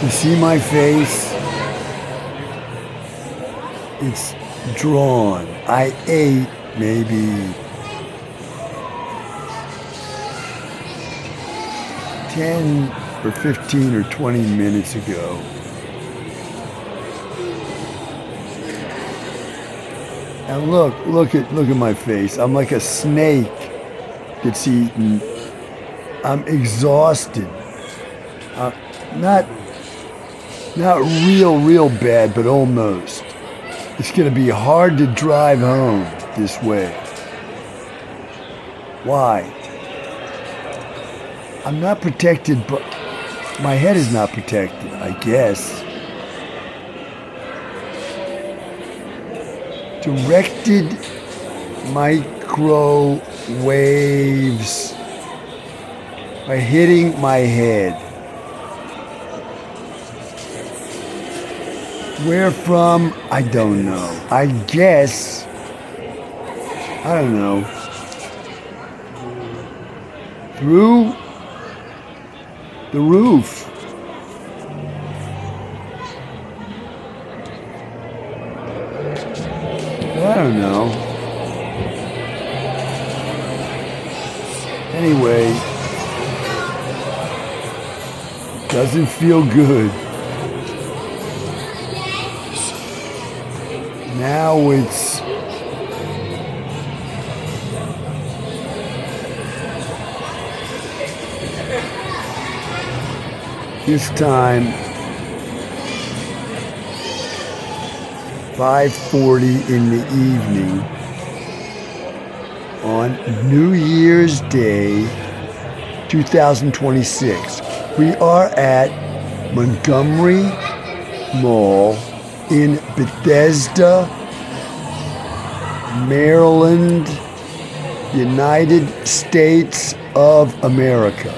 You see my face? It's drawn. I ate maybe 10 or 15 or 20 minutes ago. And look at my face. I'm like a snake that's eaten. I'm exhausted. Not real bad, but almost. It's gonna be hard to drive home this way. Why? I'm not protected, but my head is not protected, I guess. Directed microwaves are hitting my head. Where from? I don't know. I guess. I don't know. Through the roof. I don't know. Anyway, doesn't feel good. Now it's this time 5:40 in the evening on New Year's Day 2026. We are at Montgomery Mall in Bethesda, Maryland, United States of America.